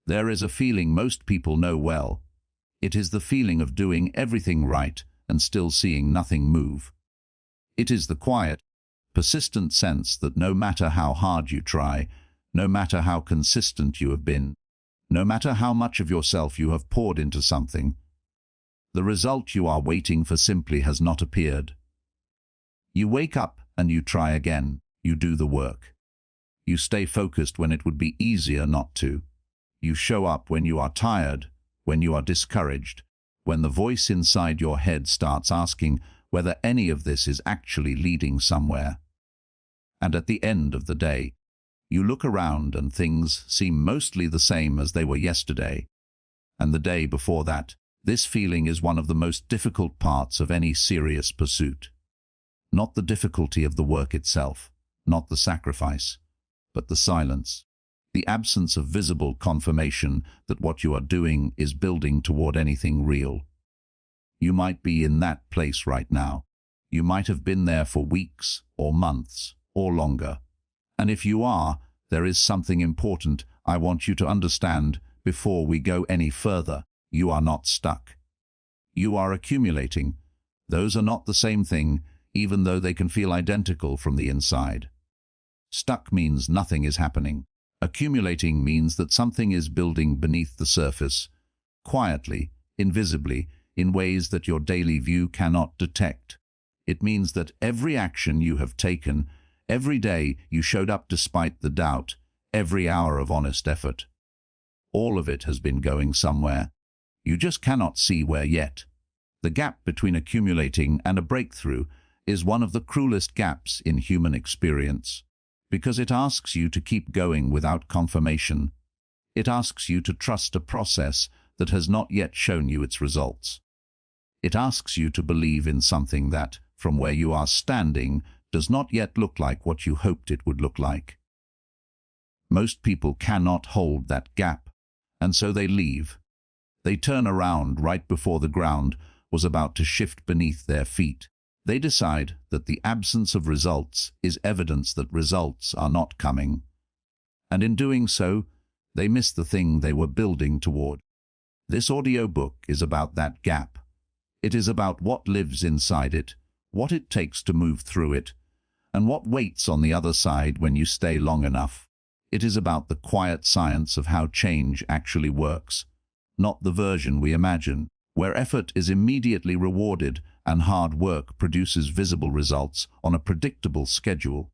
There is a feeling most people know well. It is the feeling of doing everything right and still seeing nothing move. It is the quiet, persistent sense that no matter how hard you try, no matter how consistent you have been, no matter how much of yourself you have poured into something, the result you are waiting for simply has not appeared. You wake up and you try again. You do the work. You stay focused when it would be easier not to. You show up when you are tired, when you are discouraged, when the voice inside your head starts asking whether any of this is actually leading somewhere. And at the end of the day, you look around and things seem mostly the same as they were yesterday. And the day before that, this feeling is one of the most difficult parts of any serious pursuit. Not the difficulty of the work itself, not the sacrifice, but the silence, the absence of visible confirmation that what you are doing is building toward anything real. You might be in that place right now. You might have been there for weeks or months or longer. And if you are, there is something important I want you to understand before we go any further. You are not stuck. You are accumulating. Those are not the same thing, even though they can feel identical from the inside. Stuck means nothing is happening. Accumulating means that something is building beneath the surface, quietly, invisibly, in ways that your daily view cannot detect. It means that every action you have taken, every day you showed up despite the doubt, every hour of honest effort, all of it has been going somewhere. You just cannot see where yet. The gap between accumulating and a breakthrough is one of the cruelest gaps in human experience, because it asks you to keep going without confirmation. It asks you to trust a process that has not yet shown you its results. It asks you to believe in something that, from where you are standing, does not yet look like what you hoped it would look like. Most people cannot hold that gap, and so they leave. They turn around right before the ground was about to shift beneath their feet. They decide that the absence of results is evidence that results are not coming. And in doing so, they miss the thing they were building toward. This audiobook is about that gap. It is about what lives inside it, what it takes to move through it, and what waits on the other side when you stay long enough. It is about the quiet science of how change actually works, not the version we imagine, where effort is immediately rewarded and hard work produces visible results on a predictable schedule,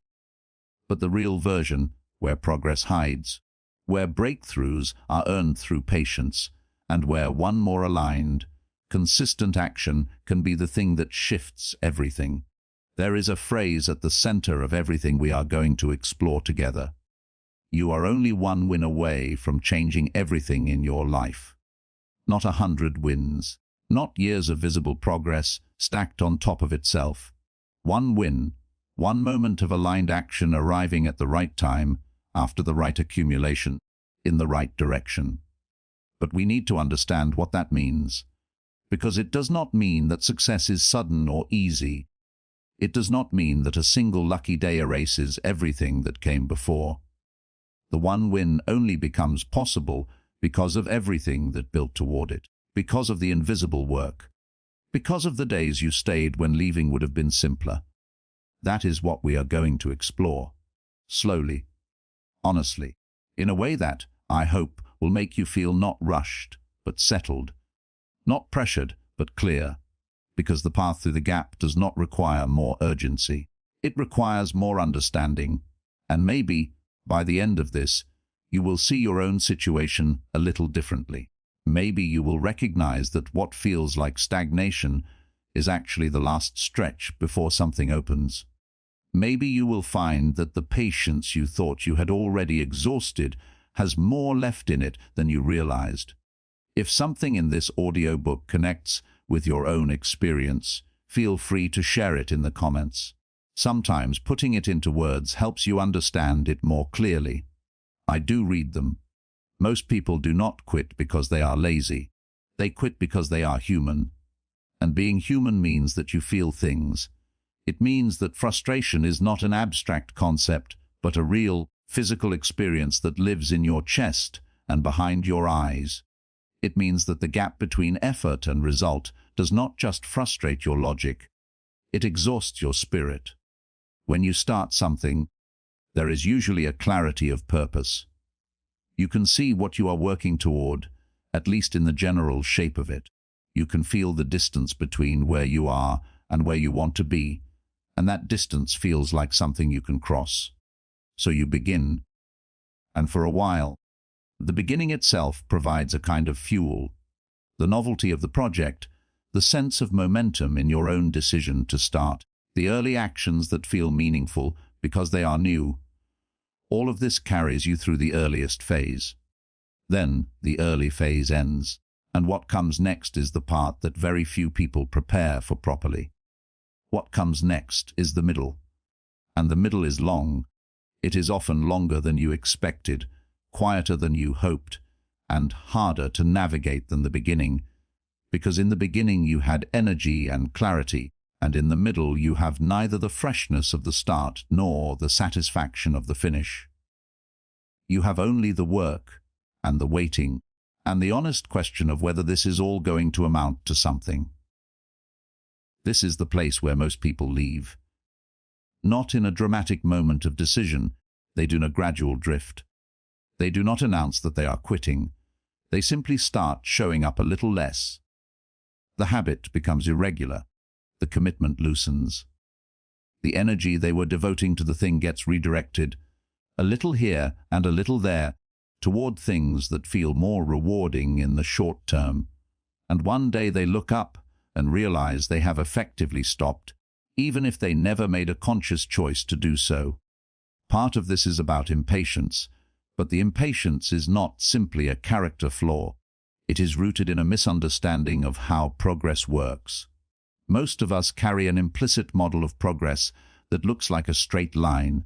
but the real version, where progress hides, where breakthroughs are earned through patience, and where one more aligned, consistent action can be the thing that shifts everything. There is a phrase at the center of everything we are going to explore together. You are only one win away from changing everything in your life. Not 100 wins, not years of visible progress stacked on top of itself. One win, one moment of aligned action arriving at the right time, after the right accumulation, in the right direction. But we need to understand what that means, because it does not mean that success is sudden or easy. It does not mean that a single lucky day erases everything that came before. The one win only becomes possible because of everything that built toward it, because of the invisible work, because of the days you stayed when leaving would have been simpler. That is what we are going to explore, slowly, honestly, in a way that, I hope, will make you feel not rushed, but settled, not pressured, but clear, because the path through the gap does not require more urgency. It requires more understanding, and maybe, by the end of this, you will see your own situation a little differently. Maybe you will recognize that what feels like stagnation is actually the last stretch before something opens. Maybe you will find that the patience you thought you had already exhausted has more left in it than you realized. If something in this audiobook connects with your own experience, feel free to share it in the comments. Sometimes putting it into words helps you understand it more clearly. I do read them. Most people do not quit because they are lazy. They quit because they are human. And being human means that you feel things. It means that frustration is not an abstract concept, but a real, physical experience that lives in your chest and behind your eyes. It means that the gap between effort and result does not just frustrate your logic, it exhausts your spirit. When you start something, there is usually a clarity of purpose. You can see what you are working toward, at least in the general shape of it. You can feel the distance between where you are and where you want to be, and that distance feels like something you can cross. So you begin, and for a while, the beginning itself provides a kind of fuel. The novelty of the project, the sense of momentum in your own decision to start, the early actions that feel meaningful because they are new. All of this carries you through the earliest phase. Then the early phase ends, and what comes next is the part that very few people prepare for properly. What comes next is the middle, and the middle is long. It is often longer than you expected, quieter than you hoped, and harder to navigate than the beginning, because in the beginning you had energy and clarity, and in the middle you have neither the freshness of the start nor the satisfaction of the finish. You have only the work, and the waiting, and the honest question of whether this is all going to amount to something. This is the place where most people leave. Not in a dramatic moment of decision, they do a gradual drift. They do not announce that they are quitting. They simply start showing up a little less. The habit becomes irregular. The commitment loosens. The energy they were devoting to the thing gets redirected, a little here and a little there, toward things that feel more rewarding in the short term. And one day they look up and realize they have effectively stopped, even if they never made a conscious choice to do so. Part of this is about impatience, but the impatience is not simply a character flaw. It is rooted in a misunderstanding of how progress works. Most of us carry an implicit model of progress that looks like a straight line.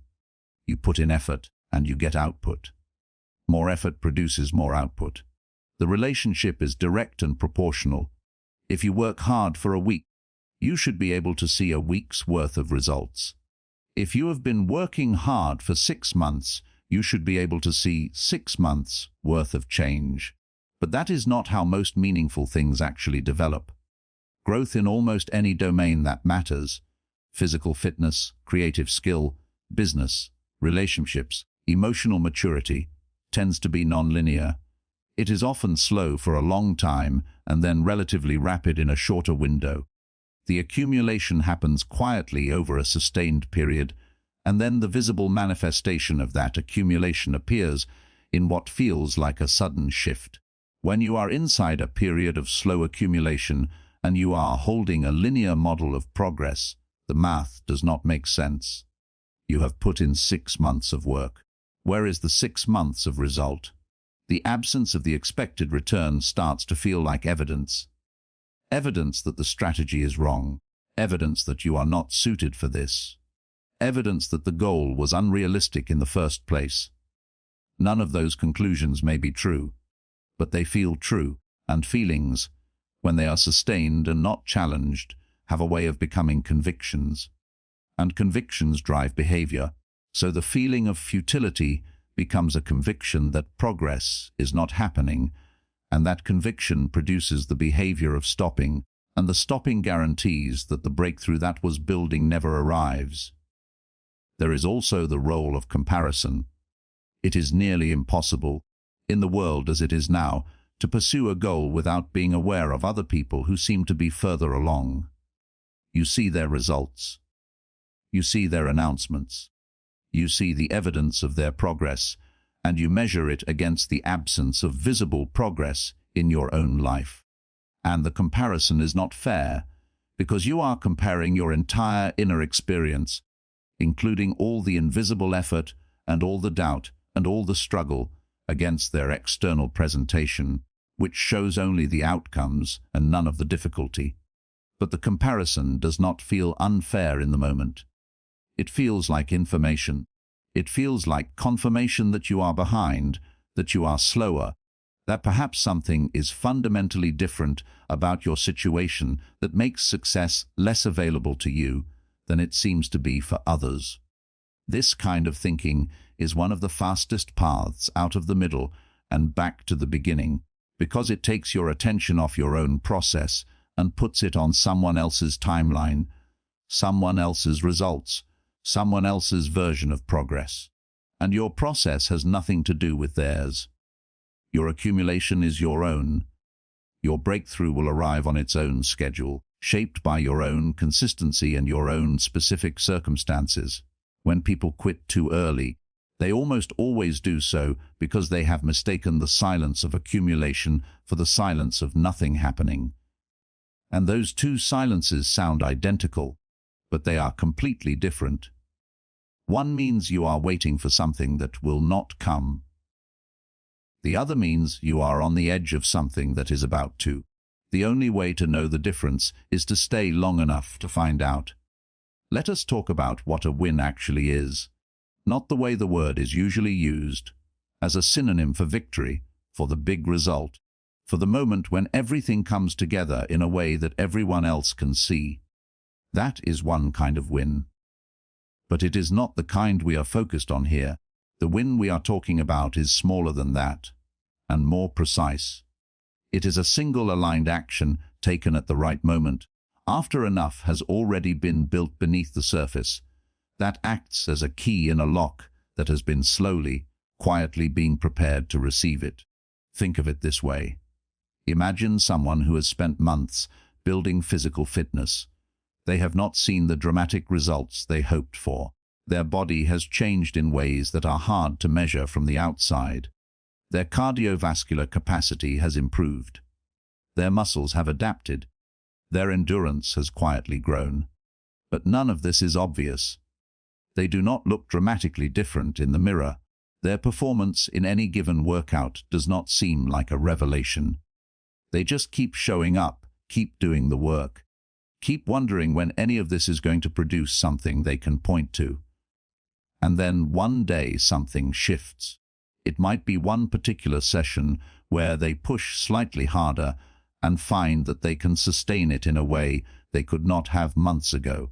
You put in effort and you get output. More effort produces more output. The relationship is direct and proportional. If you work hard for a week, you should be able to see a week's worth of results. If you have been working hard for 6 months, you should be able to see 6 months worth of change. But that is not how most meaningful things actually develop. Growth in almost any domain that matters, physical fitness, creative skill, business, relationships, emotional maturity, tends to be nonlinear. It is often slow for a long time and then relatively rapid in a shorter window. The accumulation happens quietly over a sustained period, and then the visible manifestation of that accumulation appears in what feels like a sudden shift. When you are inside a period of slow accumulation and you are holding a linear model of progress, the math does not make sense. You have put in 6 months of work. Where is the 6 months of result? The absence of the expected return starts to feel like evidence. Evidence that the strategy is wrong. Evidence that you are not suited for this. Evidence that the goal was unrealistic in the first place. None of those conclusions may be true, but they feel true, and feelings, when they are sustained and not challenged, have a way of becoming convictions. And convictions drive behavior, so the feeling of futility becomes a conviction that progress is not happening, and that conviction produces the behavior of stopping, and the stopping guarantees that the breakthrough that was building never arrives. There is also the role of comparison. It is nearly impossible, in the world as it is now, to pursue a goal without being aware of other people who seem to be further along. You see their results. You see their announcements. You see the evidence of their progress, and you measure it against the absence of visible progress in your own life. And the comparison is not fair, because you are comparing your entire inner experience, including all the invisible effort and all the doubt and all the struggle, against their external presentation, which shows only the outcomes and none of the difficulty. But the comparison does not feel unfair in the moment. It feels like information. It feels like confirmation that you are behind, that you are slower, that perhaps something is fundamentally different about your situation that makes success less available to you than it seems to be for others. This kind of thinking is one of the fastest paths out of the middle and back to the beginning, because it takes your attention off your own process and puts it on someone else's timeline, someone else's results, someone else's version of progress. And your process has nothing to do with theirs. Your accumulation is your own. Your breakthrough will arrive on its own schedule, shaped by your own consistency and your own specific circumstances. When people quit too early, they almost always do so because they have mistaken the silence of accumulation for the silence of nothing happening. And those two silences sound identical, but they are completely different. One means you are waiting for something that will not come. The other means you are on the edge of something that is about to. The only way to know the difference is to stay long enough to find out. Let us talk about what a win actually is, not the way the word is usually used, as a synonym for victory, for the big result, for the moment when everything comes together in a way that everyone else can see. That is one kind of win. But it is not the kind we are focused on here. The win we are talking about is smaller than that, and more precise. It is a single aligned action taken at the right moment, after enough has already been built beneath the surface, that acts as a key in a lock that has been slowly, quietly being prepared to receive it. Think of it this way. Imagine someone who has spent months building physical fitness. They have not seen the dramatic results they hoped for. Their body has changed in ways that are hard to measure from the outside. Their cardiovascular capacity has improved. Their muscles have adapted. Their endurance has quietly grown. But none of this is obvious. They do not look dramatically different in the mirror. Their performance in any given workout does not seem like a revelation. They just keep showing up, keep doing the work, keep wondering when any of this is going to produce something they can point to. And then one day something shifts. It might be one particular session where they push slightly harder and find that they can sustain it in a way they could not have months ago.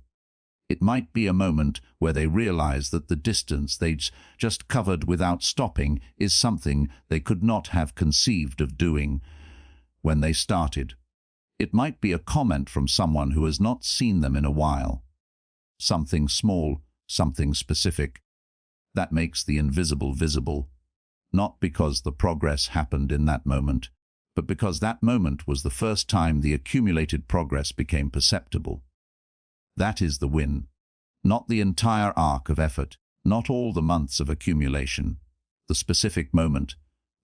It might be a moment where they realize that the distance they'd just covered without stopping is something they could not have conceived of doing when they started. It might be a comment from someone who has not seen them in a while. Something small, something specific. That makes the invisible visible, not because the progress happened in that moment, but because that moment was the first time the accumulated progress became perceptible. That is the win. Not the entire arc of effort, not all the months of accumulation. The specific moment,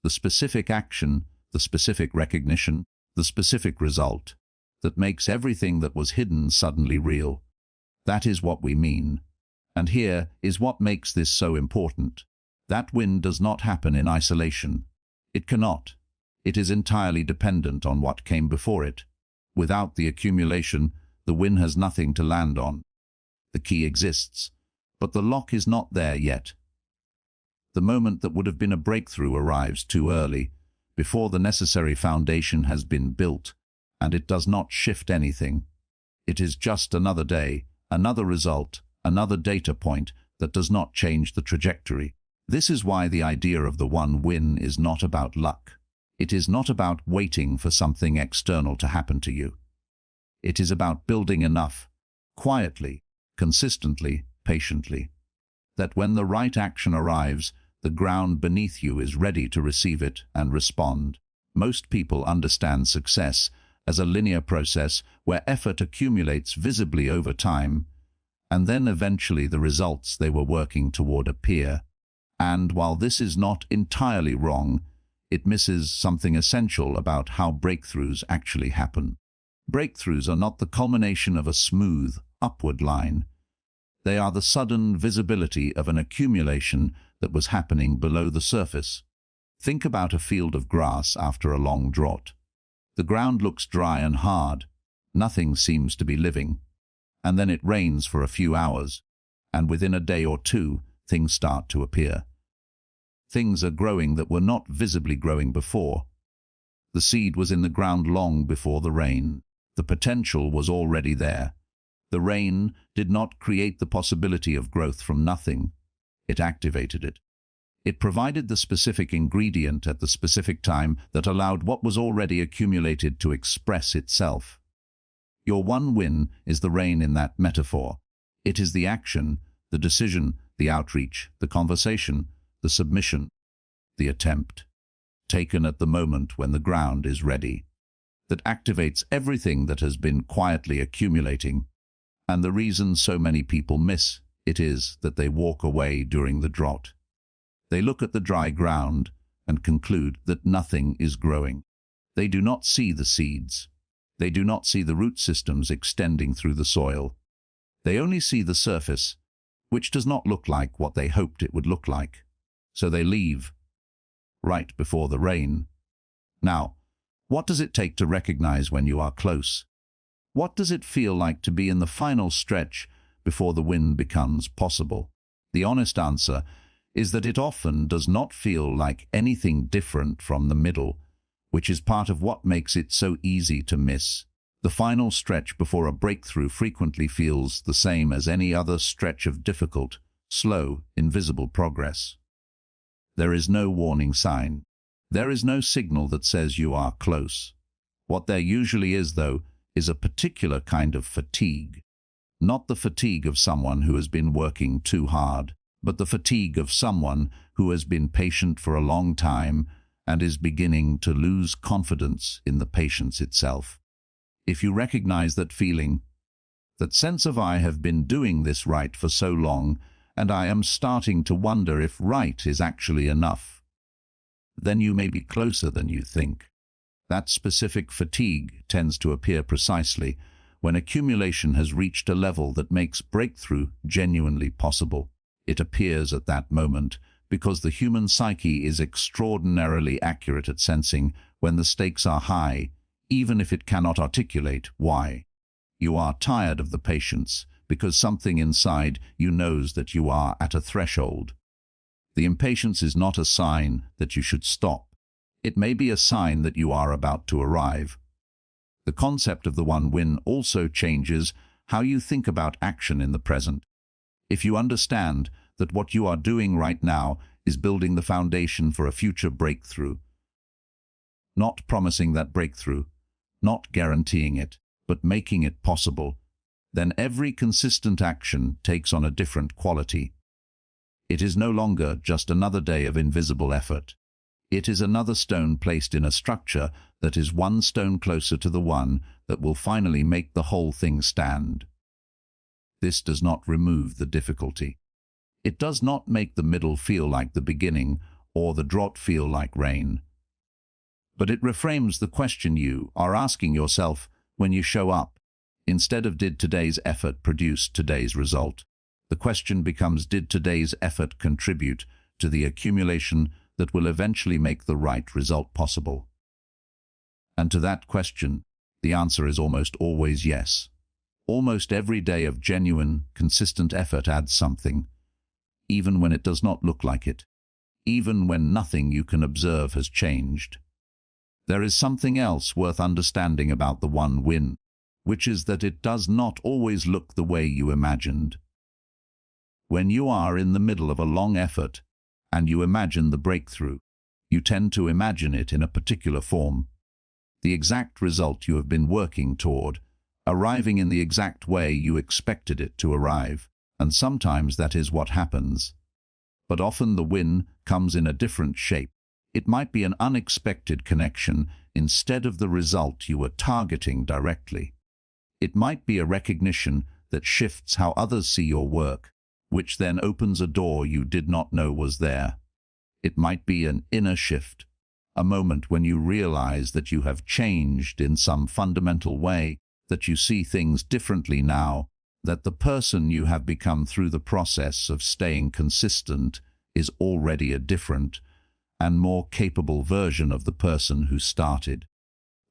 the specific action, the specific recognition, the specific result that makes everything that was hidden suddenly real. That is what we mean. And here is what makes this so important. That win does not happen in isolation. It cannot. It is entirely dependent on what came before it. Without the accumulation, the win has nothing to land on. The key exists, but the lock is not there yet. The moment that would have been a breakthrough arrives too early, before the necessary foundation has been built, and it does not shift anything. It is just another day, another result, another data point that does not change the trajectory. This is why the idea of the one win is not about luck. It is not about waiting for something external to happen to you. It is about building enough, quietly, consistently, patiently, that when the right action arrives, the ground beneath you is ready to receive it and respond. Most people understand success as a linear process where effort accumulates visibly over time, and then eventually the results they were working toward appear. And while this is not entirely wrong, it misses something essential about how breakthroughs actually happen. Breakthroughs are not the culmination of a smooth, upward line. They are the sudden visibility of an accumulation that was happening below the surface. Think about a field of grass after a long drought. The ground looks dry and hard. Nothing seems to be living. And then it rains for a few hours, and within a day or two, things start to appear. Things are growing that were not visibly growing before. The seed was in the ground long before the rain. The potential was already there. The rain did not create the possibility of growth from nothing. It activated it. It provided the specific ingredient at the specific time that allowed what was already accumulated to express itself. Your one win is the rain in that metaphor. It is the action, the decision, the outreach, the conversation, the submission, the attempt, taken at the moment when the ground is ready, that activates everything that has been quietly accumulating. And the reason so many people miss it is that they walk away during the drought. They look at the dry ground and conclude that nothing is growing. They do not see the seeds. They do not see the root systems extending through the soil. They only see the surface, which does not look like what they hoped it would look like. So they leave, right before the rain. Now, what does it take to recognize when you are close? What does it feel like to be in the final stretch before the win becomes possible? The honest answer is that it often does not feel like anything different from the middle, which is part of what makes it so easy to miss. The final stretch before a breakthrough frequently feels the same as any other stretch of difficult, slow, invisible progress. There is no warning sign. There is no signal that says you are close. What there usually is, though, is a particular kind of fatigue. Not the fatigue of someone who has been working too hard, but the fatigue of someone who has been patient for a long time and is beginning to lose confidence in the patience itself. If you recognize that feeling, that sense of I have been doing this right for so long, and I am starting to wonder if right is actually enough, then you may be closer than you think. That specific fatigue tends to appear precisely when accumulation has reached a level that makes breakthrough genuinely possible. It appears at that moment because the human psyche is extraordinarily accurate at sensing when the stakes are high, even if it cannot articulate why. You are tired of the patience because something inside you knows that you are at a threshold. The impatience is not a sign that you should stop. It may be a sign that you are about to arrive. The concept of the one win also changes how you think about action in the present. If you understand that what you are doing right now is building the foundation for a future breakthrough, not promising that breakthrough, not guaranteeing it, but making it possible, then every consistent action takes on a different quality. It is no longer just another day of invisible effort. It is another stone placed in a structure that is one stone closer to the one that will finally make the whole thing stand. This does not remove the difficulty. It does not make the middle feel like the beginning or the drought feel like rain. But it reframes the question you are asking yourself when you show up. Instead of did today's effort produce today's result, the question becomes did today's effort contribute to the accumulation that will eventually make the right result possible? And to that question, the answer is almost always yes. Almost every day of genuine, consistent effort adds something, even when it does not look like it, even when nothing you can observe has changed. There is something else worth understanding about the one win, which is that it does not always look the way you imagined. When you are in the middle of a long effort and you imagine the breakthrough, you tend to imagine it in a particular form. The exact result you have been working toward, arriving in the exact way you expected it to arrive, and sometimes that is what happens. But often the win comes in a different shape. It might be an unexpected connection instead of the result you were targeting directly. It might be a recognition that shifts how others see your work, which then opens a door you did not know was there. It might be an inner shift, a moment when you realize that you have changed in some fundamental way, that you see things differently now, that the person you have become through the process of staying consistent is already a different and more capable version of the person who started.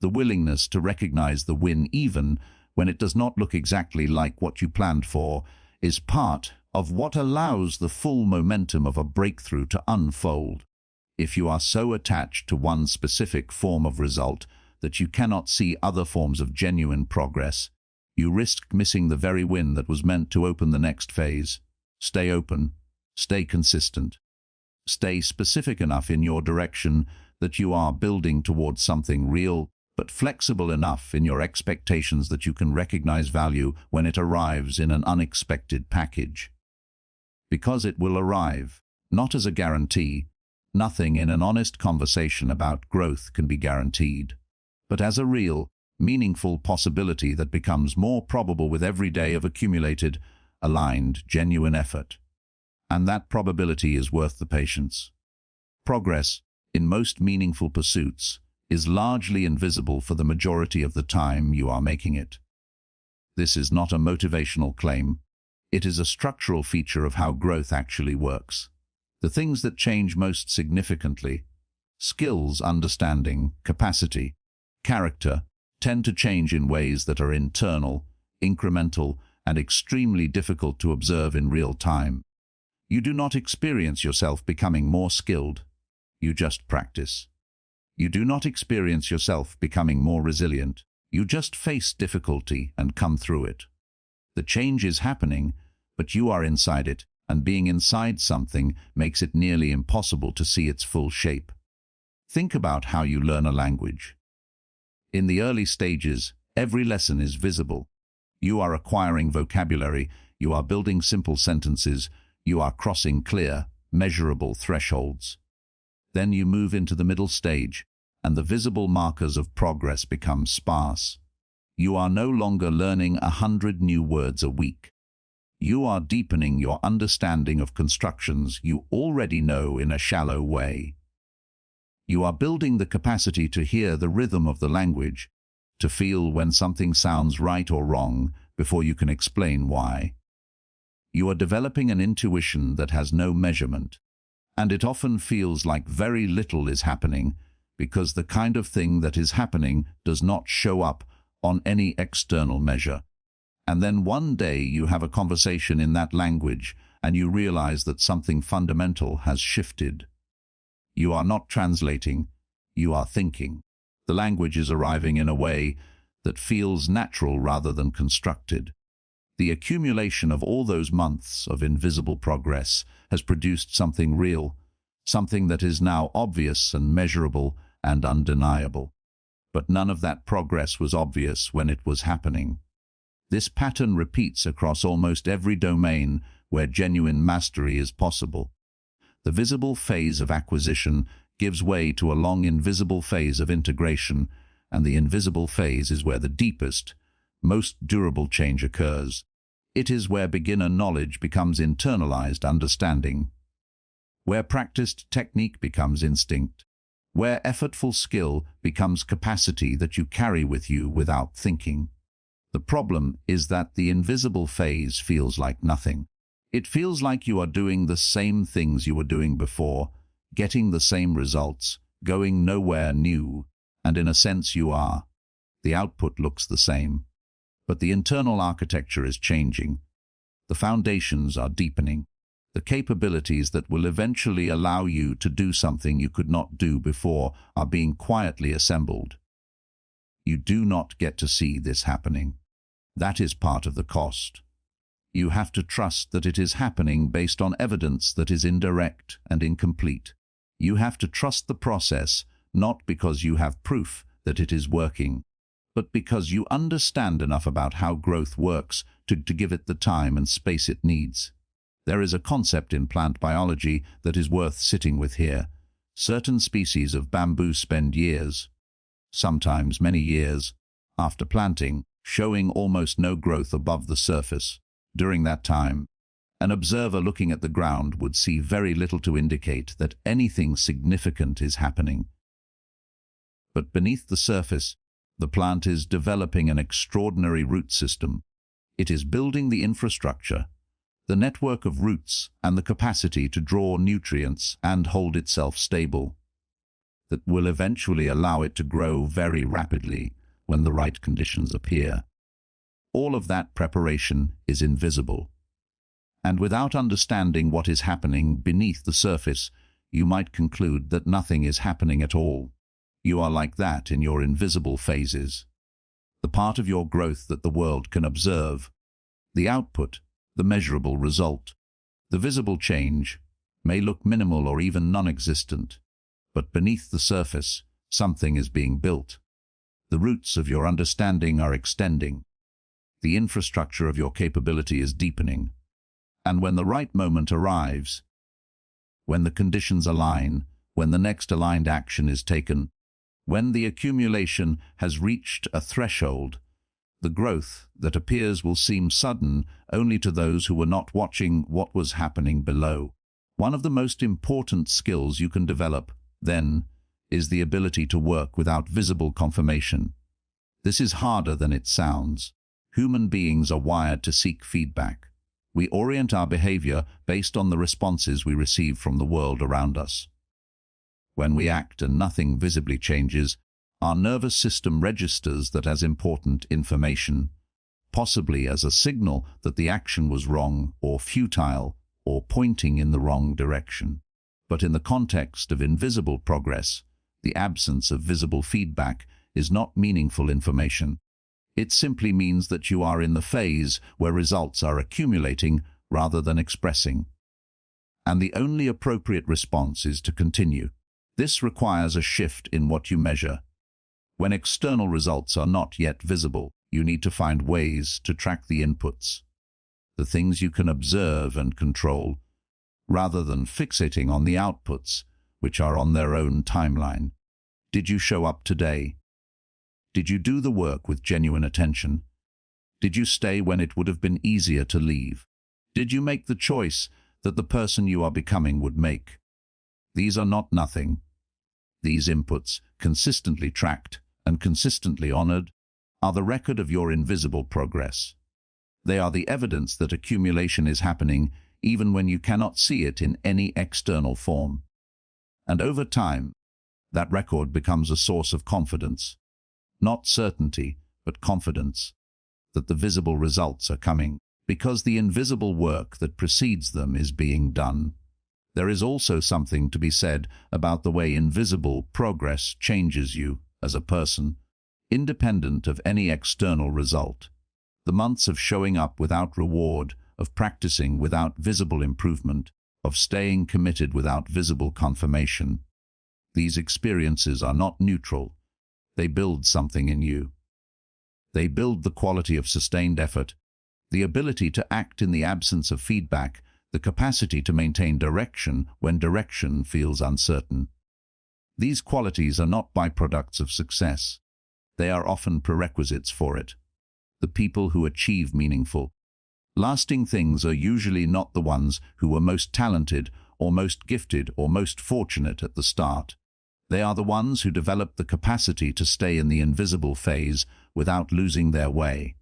The willingness to recognize the win even when it does not look exactly like what you planned for is part of what allows the full momentum of a breakthrough to unfold. If you are so attached to one specific form of result that you cannot see other forms of genuine progress, you risk missing the very win that was meant to open the next phase. Stay open, stay consistent, Stay specific enough in your direction that you are building towards something real, but flexible enough in your expectations that you can recognize value when it arrives in an unexpected package. Because it will arrive, not as a guarantee. Nothing in an honest conversation about growth can be guaranteed, but as a real, meaningful possibility that becomes more probable with every day of accumulated, aligned, genuine effort. And that probability is worth the patience. Progress, in most meaningful pursuits, is largely invisible for the majority of the time you are making it. This is not a motivational claim. It is a structural feature of how growth actually works. The things that change most significantly, skills, understanding, capacity, character, tend to change in ways that are internal, incremental, and extremely difficult to observe in real time. You do not experience yourself becoming more skilled. You just practice. You do not experience yourself becoming more resilient. You just face difficulty and come through it. The change is happening, but you are inside it, and being inside something makes it nearly impossible to see its full shape. Think about how you learn a language. In the early stages, every lesson is visible. You are acquiring vocabulary, you are building simple sentences, you are crossing clear, measurable thresholds. Then you move into the middle stage, and the visible markers of progress become sparse. You are no longer learning 100 new words a week. You are deepening your understanding of constructions you already know in a shallow way. You are building the capacity to hear the rhythm of the language, to feel when something sounds right or wrong before you can explain why. You are developing an intuition that has no measurement, and it often feels like very little is happening because the kind of thing that is happening does not show up on any external measure. And then one day you have a conversation in that language and you realize that something fundamental has shifted. You are not translating, you are thinking. The language is arriving in a way that feels natural rather than constructed. The accumulation of all those months of invisible progress has produced something real, something that is now obvious and measurable and undeniable. But none of that progress was obvious when it was happening. This pattern repeats across almost every domain where genuine mastery is possible. The visible phase of acquisition gives way to a long invisible phase of integration, and the invisible phase is where the deepest, most durable change occurs. It is where beginner knowledge becomes internalized understanding, where practiced technique becomes instinct, where effortful skill becomes capacity that you carry with you without thinking. The problem is that the invisible phase feels like nothing. It feels like you are doing the same things you were doing before, getting the same results, going nowhere new, and in a sense you are. The output looks the same, but the internal architecture is changing. The foundations are deepening. The capabilities that will eventually allow you to do something you could not do before are being quietly assembled. You do not get to see this happening. That is part of the cost. You have to trust that it is happening based on evidence that is indirect and incomplete. You have to trust the process, not because you have proof that it is working, but because you understand enough about how growth works to give it the time and space it needs. There is a concept in plant biology that is worth sitting with here. Certain species of bamboo spend years, sometimes many years, after planting, showing almost no growth above the surface. During that time, an observer looking at the ground would see very little to indicate that anything significant is happening. But beneath the surface, the plant is developing an extraordinary root system. It is building the infrastructure, the network of roots and the capacity to draw nutrients and hold itself stable, that will eventually allow it to grow very rapidly when the right conditions appear. All of that preparation is invisible. And without understanding what is happening beneath the surface, you might conclude that nothing is happening at all. You are like that in your invisible phases. The part of your growth that the world can observe. The output, the measurable result. The visible change, may look minimal or even non-existent, but beneath the surface, something is being built. The roots of your understanding are extending. The infrastructure of your capability is deepening. And when the right moment arrives, when the conditions align, when the next aligned action is taken, when the accumulation has reached a threshold, the growth that appears will seem sudden only to those who were not watching what was happening below. One of the most important skills you can develop, then, is the ability to work without visible confirmation. This is harder than it sounds. Human beings are wired to seek feedback. We orient our behavior based on the responses we receive from the world around us. When we act and nothing visibly changes, our nervous system registers that as important information, possibly as a signal that the action was wrong or futile or pointing in the wrong direction. But in the context of invisible progress, the absence of visible feedback is not meaningful information. It simply means that you are in the phase where results are accumulating rather than expressing. And the only appropriate response is to continue. This requires a shift in what you measure. When external results are not yet visible, you need to find ways to track the inputs, the things you can observe and control, rather than fixating on the outputs, which are on their own timeline. Did you show up today? Did you do the work with genuine attention? Did you stay when it would have been easier to leave? Did you make the choice that the person you are becoming would make? These are not nothing. These inputs, consistently tracked and consistently honored, are the record of your invisible progress. They are the evidence that accumulation is happening even when you cannot see it in any external form. And over time, that record becomes a source of confidence. Not certainty, but confidence that the visible results are coming, because the invisible work that precedes them is being done. There is also something to be said about the way invisible progress changes you as a person, independent of any external result. The months of showing up without reward, of practicing without visible improvement, of staying committed without visible confirmation. These experiences are not neutral. They build something in you. They build the quality of sustained effort, the ability to act in the absence of feedback, the capacity to maintain direction when direction feels uncertain. These qualities are not byproducts of success. They are often prerequisites for it. The people who achieve meaningful, lasting things are usually not the ones who were most talented or most gifted or most fortunate at the start. They are the ones who develop the capacity to stay in the invisible phase without losing their way.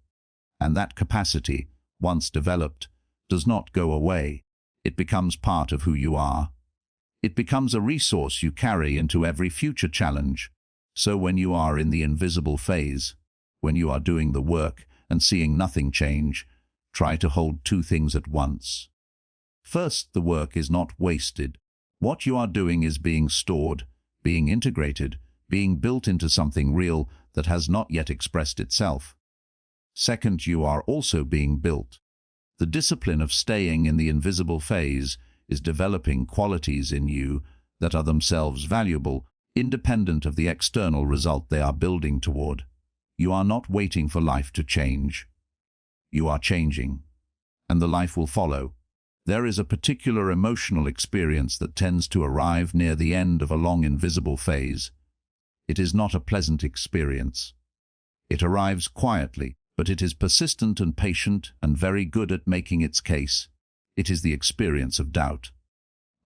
And that capacity, once developed, does not go away. It becomes part of who you are. It becomes a resource you carry into every future challenge. So when you are in the invisible phase, when you are doing the work and seeing nothing change, try to hold two things at once. First, the work is not wasted. What you are doing is being stored, being integrated, being built into something real that has not yet expressed itself. Second, you are also being built. The discipline of staying in the invisible phase is developing qualities in you that are themselves valuable, independent of the external result they are building toward. You are not waiting for life to change. You are changing, and the life will follow. There is a particular emotional experience that tends to arrive near the end of a long invisible phase. It is not a pleasant experience. It arrives quietly, but it is persistent and patient and very good at making its case. It is the experience of doubt.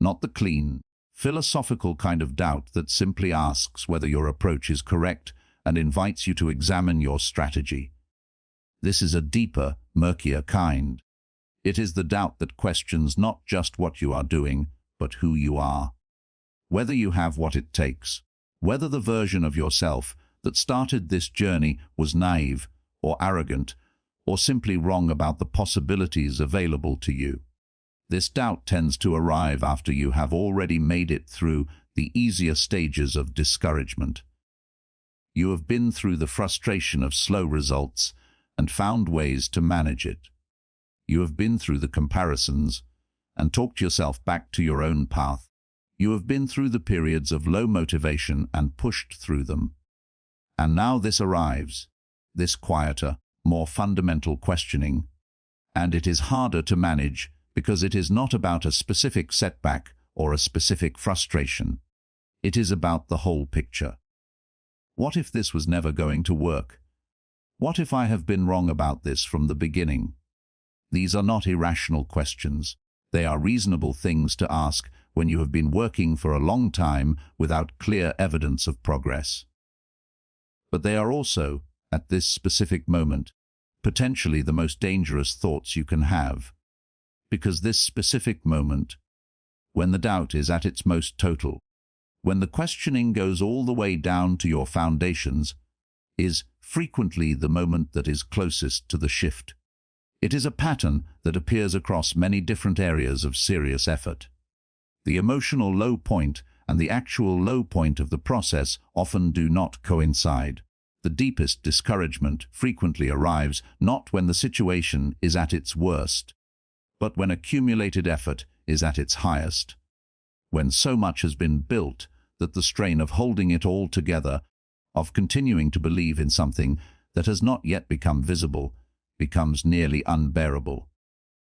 Not the clean, philosophical kind of doubt that simply asks whether your approach is correct and invites you to examine your strategy. This is a deeper, murkier kind. It is the doubt that questions not just what you are doing, but who you are. Whether you have what it takes, whether the version of yourself that started this journey was naive or arrogant or simply wrong about the possibilities available to you. This doubt tends to arrive after you have already made it through the easier stages of discouragement. You have been through the frustration of slow results and found ways to manage it. You have been through the comparisons and talked yourself back to your own path. You have been through the periods of low motivation and pushed through them. And now this arrives, this quieter, more fundamental questioning, and it is harder to manage because it is not about a specific setback or a specific frustration. It is about the whole picture. What if this was never going to work? What if I have been wrong about this from the beginning? These are not irrational questions. They are reasonable things to ask when you have been working for a long time without clear evidence of progress. But they are also, at this specific moment, potentially the most dangerous thoughts you can have. Because this specific moment, when the doubt is at its most total, when the questioning goes all the way down to your foundations, is frequently the moment that is closest to the shift. It is a pattern that appears across many different areas of serious effort. The emotional low point and the actual low point of the process often do not coincide. The deepest discouragement frequently arrives not when the situation is at its worst, but when accumulated effort is at its highest. When so much has been built that the strain of holding it all together, of continuing to believe in something that has not yet become visible, becomes nearly unbearable.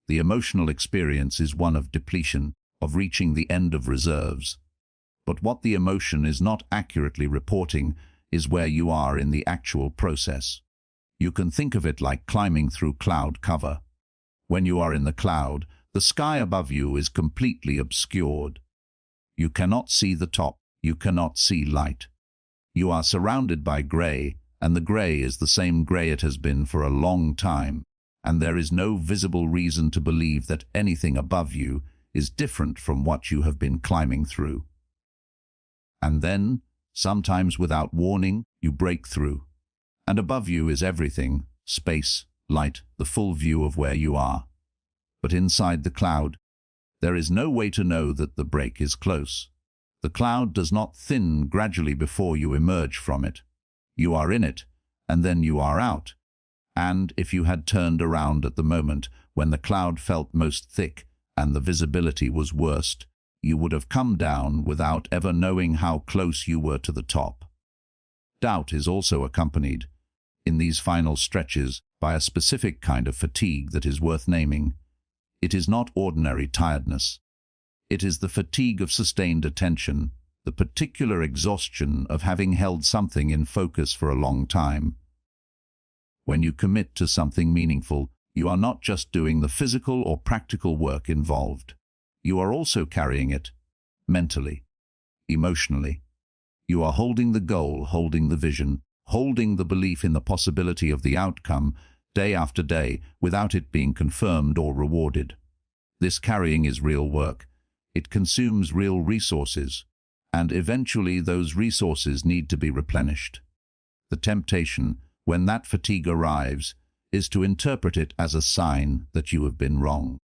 The emotional experience is one of depletion, of reaching the end of reserves. But what the emotion is not accurately reporting is where you are in the actual process. You can think of it like climbing through cloud cover. When you are in the cloud, the sky above you is completely obscured. You cannot see the top, you cannot see light. You are surrounded by grey, and the grey is the same grey it has been for a long time, and there is no visible reason to believe that anything above you is different from what you have been climbing through. And then, sometimes without warning, you break through, and above you is everything, space, light, the full view of where you are. But inside the cloud, there is no way to know that the break is close. The cloud does not thin gradually before you emerge from it. You are in it, and then you are out. And if you had turned around at the moment when the cloud felt most thick and the visibility was worst, you would have come down without ever knowing how close you were to the top. Doubt is also accompanied, in these final stretches, by a specific kind of fatigue that is worth naming. It is not ordinary tiredness. It is the fatigue of sustained attention, the particular exhaustion of having held something in focus for a long time. When you commit to something meaningful, you are not just doing the physical or practical work involved. You are also carrying it, mentally, emotionally. You are holding the goal, holding the vision, holding the belief in the possibility of the outcome, day after day, without it being confirmed or rewarded. This carrying is real work. It consumes real resources, and eventually those resources need to be replenished. The temptation, when that fatigue arrives, is to interpret it as a sign that you have been wrong.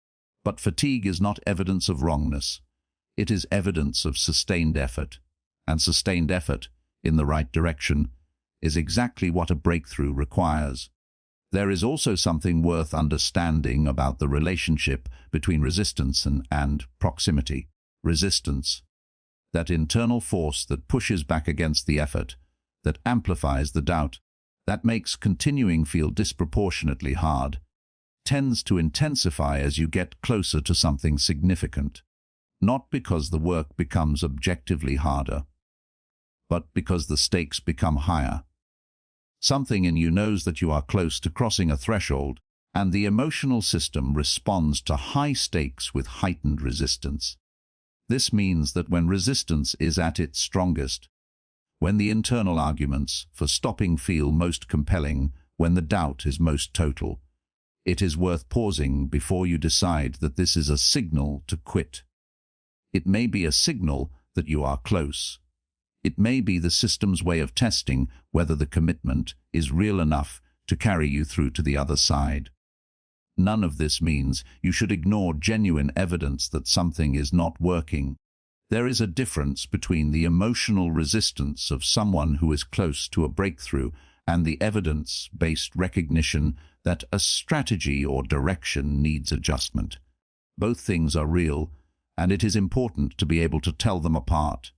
But fatigue is not evidence of wrongness. It is evidence of sustained effort, and sustained effort, in the right direction, is exactly what a breakthrough requires. There is also something worth understanding about the relationship between resistance and proximity. Resistance, that internal force that pushes back against the effort, that amplifies the doubt, that makes continuing feel disproportionately hard, tends to intensify as you get closer to something significant, not because the work becomes objectively harder, but because the stakes become higher. Something in you knows that you are close to crossing a threshold, and the emotional system responds to high stakes with heightened resistance. This means that when resistance is at its strongest, when the internal arguments for stopping feel most compelling, when the doubt is most total, it is worth pausing before you decide that this is a signal to quit. It may be a signal that you are close. It may be the system's way of testing whether the commitment is real enough to carry you through to the other side. None of this means you should ignore genuine evidence that something is not working. There is a difference between the emotional resistance of someone who is close to a breakthrough and the evidence-based recognition that a strategy or direction needs adjustment. Both things are real, and it is important to be able to tell them apart.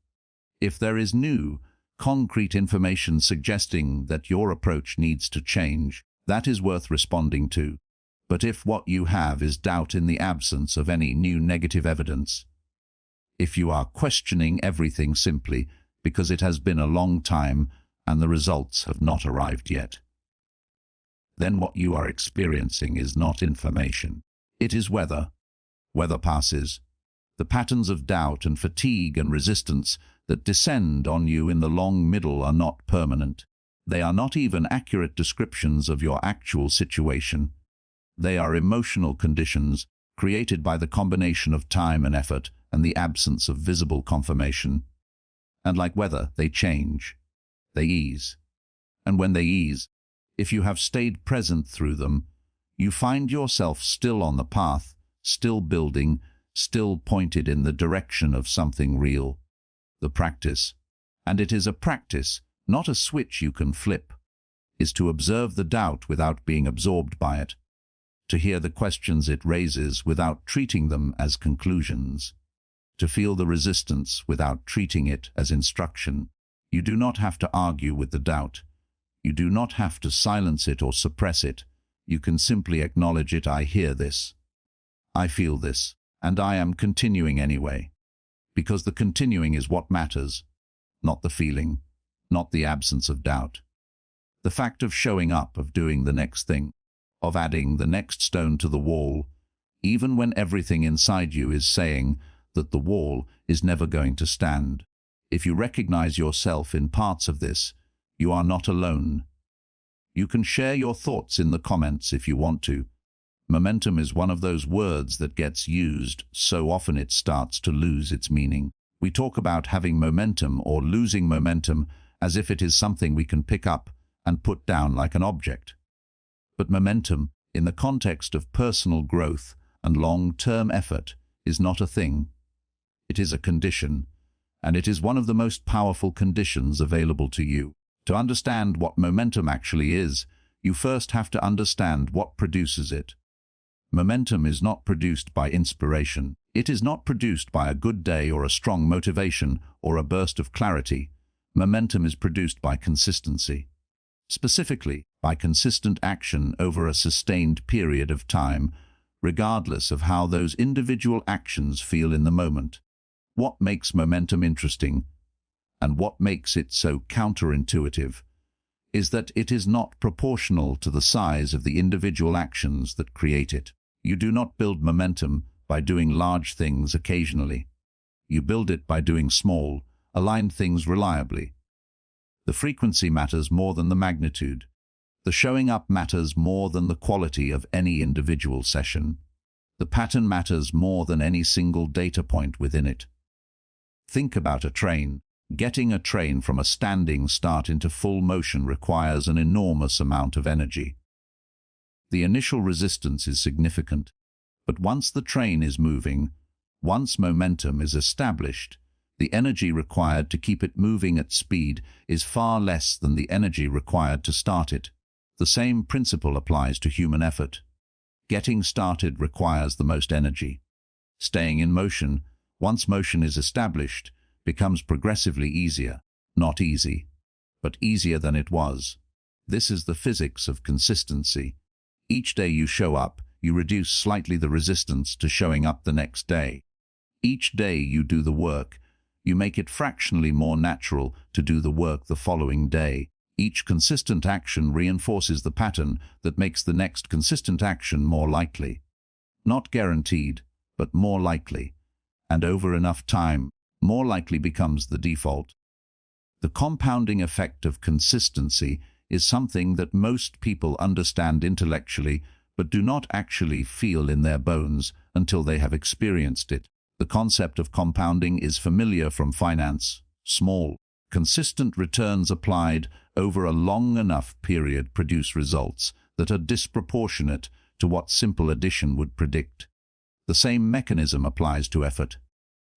If there is new, concrete information suggesting that your approach needs to change, that is worth responding to. But if what you have is doubt in the absence of any new negative evidence, if you are questioning everything simply because it has been a long time and the results have not arrived yet, then what you are experiencing is not information. It is weather. Weather passes. The patterns of doubt and fatigue and resistance that descend on you in the long middle are not permanent. They are not even accurate descriptions of your actual situation. They are emotional conditions created by the combination of time and effort and the absence of visible confirmation. And like weather, they change. They ease. And when they ease, if you have stayed present through them, you find yourself still on the path, still building, still pointed in the direction of something real. The practice, and it is a practice, not a switch you can flip, is to observe the doubt without being absorbed by it, to hear the questions it raises without treating them as conclusions, to feel the resistance without treating it as instruction. You do not have to argue with the doubt. You do not have to silence it or suppress it. You can simply acknowledge it. I hear this. I feel this. And I am continuing anyway. Because the continuing is what matters, not the feeling, not the absence of doubt. The fact of showing up, of doing the next thing, of adding the next stone to the wall, even when everything inside you is saying that the wall is never going to stand. If you recognize yourself in parts of this, you are not alone. You can share your thoughts in the comments if you want to. Momentum is one of those words that gets used so often it starts to lose its meaning. We talk about having momentum or losing momentum as if it is something we can pick up and put down like an object. But momentum, in the context of personal growth and long-term effort, is not a thing. It is a condition, and it is one of the most powerful conditions available to you. To understand what momentum actually is, you first have to understand what produces it. Momentum is not produced by inspiration. It is not produced by a good day or a strong motivation or a burst of clarity. Momentum is produced by consistency. Specifically, by consistent action over a sustained period of time, regardless of how those individual actions feel in the moment. What makes momentum interesting, and what makes it so counterintuitive, is that it is not proportional to the size of the individual actions that create it. You do not build momentum by doing large things occasionally. You build it by doing small, aligned things reliably. The frequency matters more than the magnitude. The showing up matters more than the quality of any individual session. The pattern matters more than any single data point within it. Think about a train. Getting a train from a standing start into full motion requires an enormous amount of energy. The initial resistance is significant, but once the train is moving, once momentum is established, the energy required to keep it moving at speed is far less than the energy required to start it. The same principle applies to human effort. Getting started requires the most energy. Staying in motion, once motion is established, becomes progressively easier. Not easy, but easier than it was. This is the physics of consistency. Each day you show up, you reduce slightly the resistance to showing up the next day. Each day you do the work, you make it fractionally more natural to do the work the following day. Each consistent action reinforces the pattern that makes the next consistent action more likely. Not guaranteed, but more likely. And over enough time, more likely becomes the default. The compounding effect of consistency is something that most people understand intellectually but do not actually feel in their bones until they have experienced it. The concept of compounding is familiar from finance. Small, consistent returns applied over a long enough period produce results that are disproportionate to what simple addition would predict. The same mechanism applies to effort.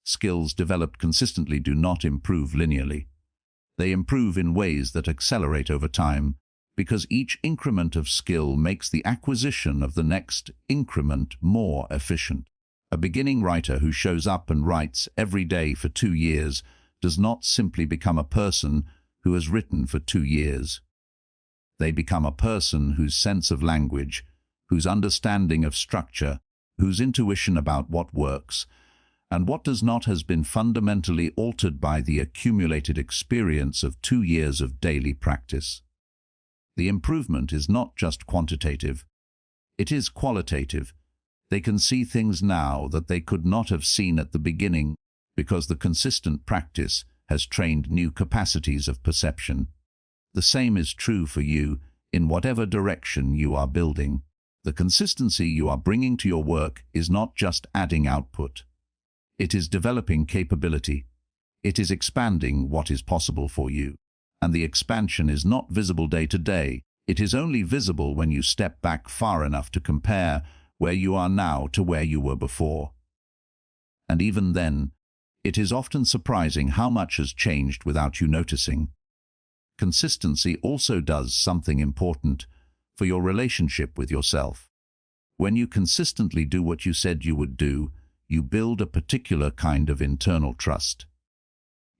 Skills developed consistently do not improve linearly. They improve in ways that accelerate over time, because each increment of skill makes the acquisition of the next increment more efficient. A beginning writer who shows up and writes every day for 2 years does not simply become a person who has written for 2 years. They become a person whose sense of language, whose understanding of structure, whose intuition about what works and what does not has been fundamentally altered by the accumulated experience of 2 years of daily practice. The improvement is not just quantitative, it is qualitative. They can see things now that they could not have seen at the beginning because the consistent practice has trained new capacities of perception. The same is true for you in whatever direction you are building. The consistency you are bringing to your work is not just adding output. It is developing capability. It is expanding what is possible for you. And the expansion is not visible day to day. It is only visible when you step back far enough to compare where you are now to where you were before. And even then, it is often surprising how much has changed without you noticing. Consistency also does something important for your relationship with yourself. When you consistently do what you said you would do, you build a particular kind of internal trust.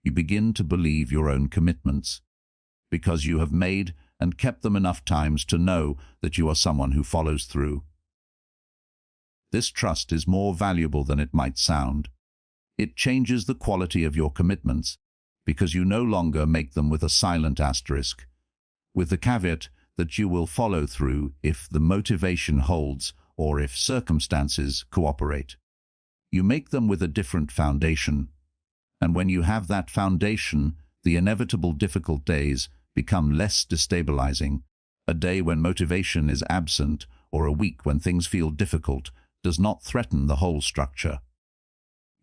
You begin to believe your own commitments, because you have made and kept them enough times to know that you are someone who follows through. This trust is more valuable than it might sound. It changes the quality of your commitments, because you no longer make them with a silent asterisk, with the caveat that you will follow through if the motivation holds or if circumstances cooperate. You make them with a different foundation, and when you have that foundation, the inevitable difficult days become less destabilizing. A day when motivation is absent or a week when things feel difficult does not threaten the whole structure.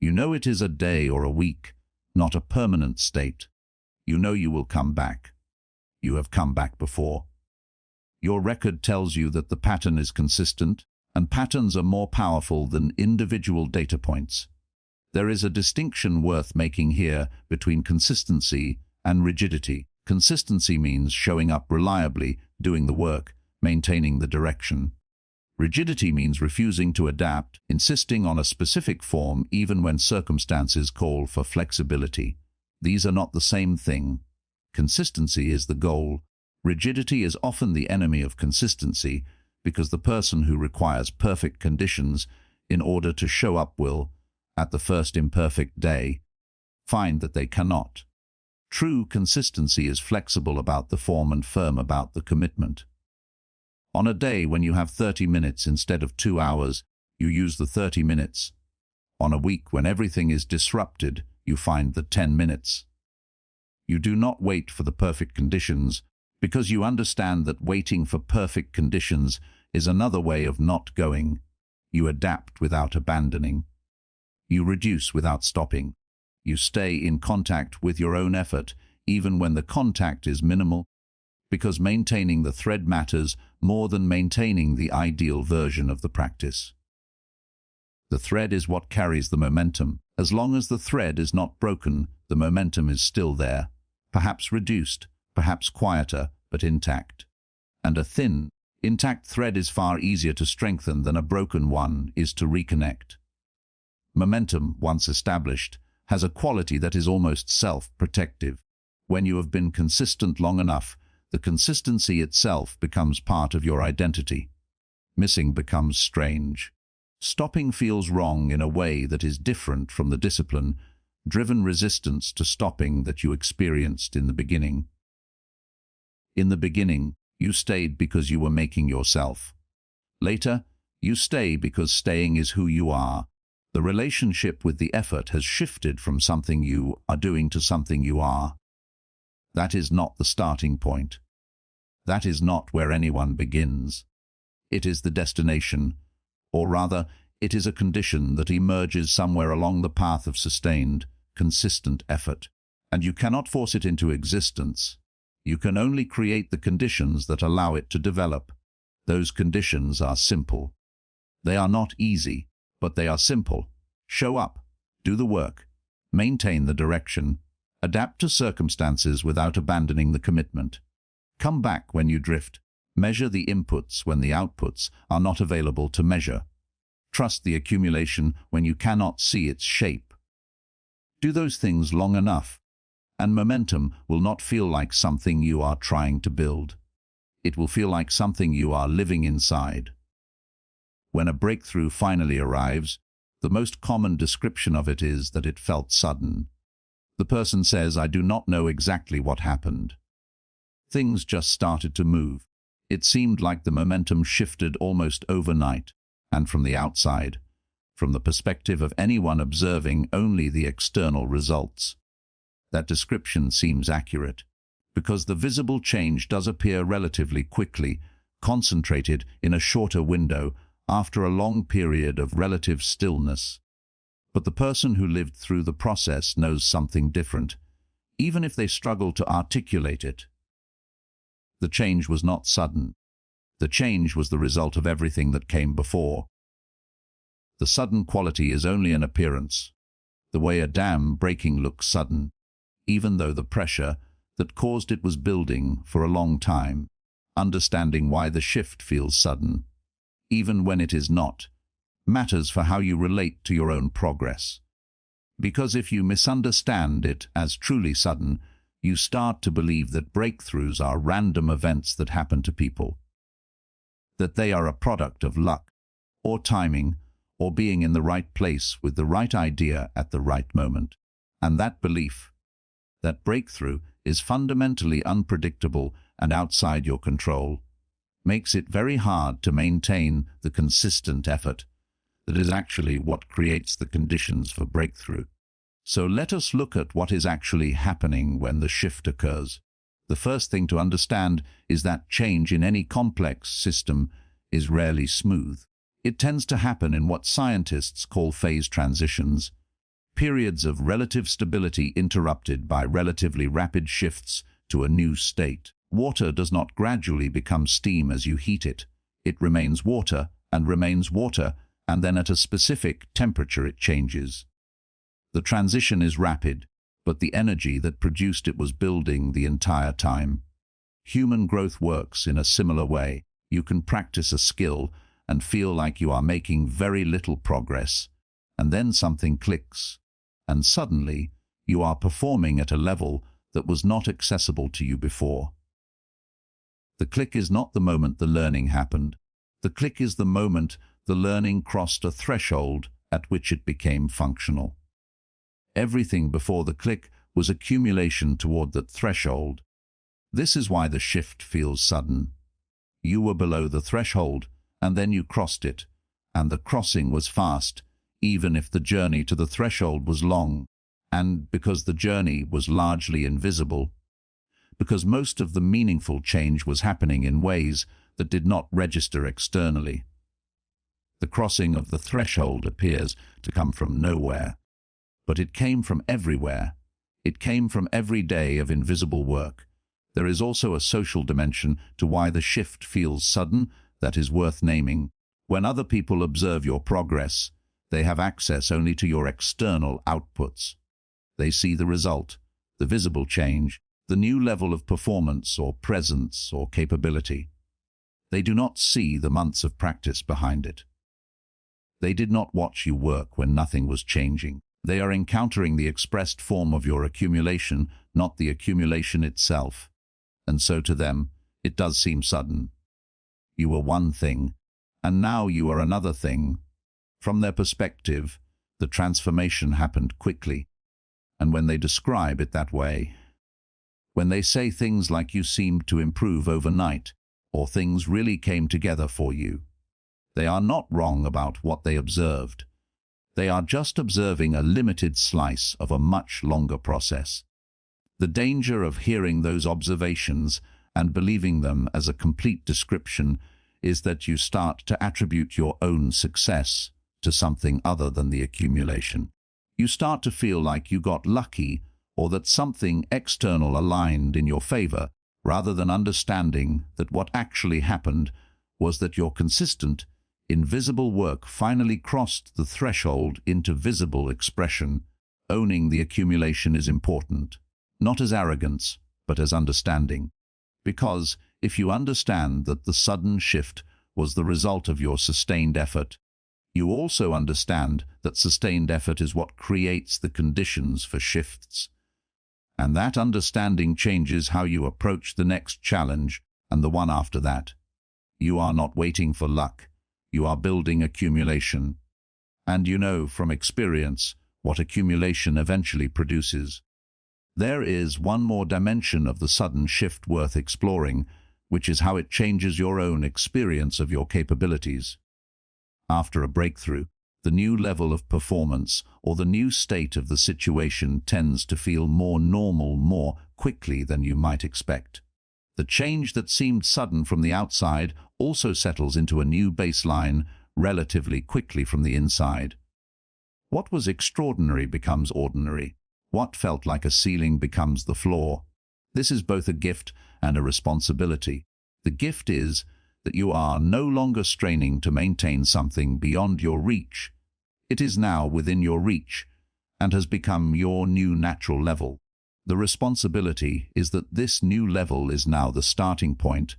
You know it is a day or a week, not a permanent state. You know you will come back. You have come back before. Your record tells you that the pattern is consistent, and patterns are more powerful than individual data points. There is a distinction worth making here between consistency and rigidity. Consistency means showing up reliably, doing the work, maintaining the direction. Rigidity means refusing to adapt, insisting on a specific form even when circumstances call for flexibility. These are not the same thing. Consistency is the goal. Rigidity is often the enemy of consistency because the person who requires perfect conditions in order to show up will, at the first imperfect day, find that they cannot. True consistency is flexible about the form and firm about the commitment. On a day when you have 30 minutes instead of 2 hours, you use the 30 minutes. On a week when everything is disrupted, you find the 10 minutes. You do not wait for the perfect conditions because you understand that waiting for perfect conditions is another way of not going. You adapt without abandoning. You reduce without stopping. You stay in contact with your own effort, even when the contact is minimal, because maintaining the thread matters more than maintaining the ideal version of the practice. The thread is what carries the momentum. As long as the thread is not broken, the momentum is still there, perhaps reduced, perhaps quieter, but intact. And a thin, intact thread is far easier to strengthen than a broken one is to reconnect. Momentum, once established, has a quality that is almost self-protective. When you have been consistent long enough, the consistency itself becomes part of your identity. Missing becomes strange. Stopping feels wrong in a way that is different from the discipline-driven resistance to stopping that you experienced in the beginning. In the beginning, you stayed because you were making yourself. Later, you stay because staying is who you are. The relationship with the effort has shifted from something you are doing to something you are. That is not the starting point. That is not where anyone begins. It is the destination, or rather, it is a condition that emerges somewhere along the path of sustained, consistent effort, and you cannot force it into existence. You can only create the conditions that allow it to develop. Those conditions are simple. They are not easy, but they are simple. Show up, do the work, maintain the direction, adapt to circumstances without abandoning the commitment. Come back when you drift. Measure the inputs when the outputs are not available to measure. Trust the accumulation when you cannot see its shape. Do those things long enough, and momentum will not feel like something you are trying to build. It will feel like something you are living inside. When a breakthrough finally arrives, the most common description of it is that it felt sudden. The person says, "I do not know exactly what happened. Things just started to move. It seemed like the momentum shifted almost overnight." And from the outside, from the perspective of anyone observing only the external results, that description seems accurate, because the visible change does appear relatively quickly, concentrated in a shorter window after a long period of relative stillness. But the person who lived through the process knows something different, even if they struggle to articulate it. The change was not sudden. The change was the result of everything that came before. The sudden quality is only an appearance, the way a dam breaking looks sudden, even though the pressure that caused it was building for a long time. Understanding why the shift feels sudden, even when it is not, matters for how you relate to your own progress. Because if you misunderstand it as truly sudden, you start to believe that breakthroughs are random events that happen to people, that they are a product of luck, or timing, or being in the right place with the right idea at the right moment. And that belief, that breakthrough is fundamentally unpredictable and outside your control, makes it very hard to maintain the consistent effort that is actually what creates the conditions for breakthrough. So let us look at what is actually happening when the shift occurs. The first thing to understand is that change in any complex system is rarely smooth. It tends to happen in what scientists call phase transitions, periods of relative stability interrupted by relatively rapid shifts to a new state. Water does not gradually become steam as you heat it. It remains water, and then at a specific temperature it changes. The transition is rapid, but the energy that produced it was building the entire time. Human growth works in a similar way. You can practice a skill and feel like you are making very little progress, and then something clicks, and suddenly you are performing at a level that was not accessible to you before. The click is not the moment the learning happened. The click is the moment the learning crossed a threshold at which it became functional. Everything before the click was accumulation toward that threshold. This is why the shift feels sudden. You were below the threshold, and then you crossed it, and the crossing was fast, even if the journey to the threshold was long, and because the journey was largely invisible, because most of the meaningful change was happening in ways that did not register externally. The crossing of the threshold appears to come from nowhere, but it came from everywhere. It came from every day of invisible work. There is also a social dimension to why the shift feels sudden that is worth naming. When other people observe your progress, they have access only to your external outputs. They see the result, the visible change, the new level of performance or presence or capability. They do not see the months of practice behind it. They did not watch you work when nothing was changing. They are encountering the expressed form of your accumulation, not the accumulation itself. And so to them, it does seem sudden. You were one thing, and now you are another thing. From their perspective, the transformation happened quickly. And when they describe it that way, when they say things like you seemed to improve overnight, or things really came together for you, they are not wrong about what they observed. They are just observing a limited slice of a much longer process. The danger of hearing those observations and believing them as a complete description is that you start to attribute your own success to something other than the accumulation. You start to feel like you got lucky or that something external aligned in your favor, rather than understanding that what actually happened was that your consistent, invisible work finally crossed the threshold into visible expression. Owning the accumulation is important, not as arrogance, but as understanding. Because if you understand that the sudden shift was the result of your sustained effort, You also understand that sustained effort is what creates the conditions for shifts. And that understanding changes how you approach the next challenge and the one after that. You are not waiting for luck. You are building accumulation. And you know from experience what accumulation eventually produces. There is one more dimension of the sudden shift worth exploring, which is how it changes your own experience of your capabilities. After a breakthrough, the new level of performance or the new state of the situation tends to feel more normal more quickly than you might expect. The change that seemed sudden from the outside also settles into a new baseline relatively quickly from the inside. What was extraordinary becomes ordinary. What felt like a ceiling becomes the floor. This is both a gift and a responsibility. The gift is that you are no longer straining to maintain something beyond your reach. It is now within your reach and has become your new natural level. The responsibility is that this new level is now the starting point,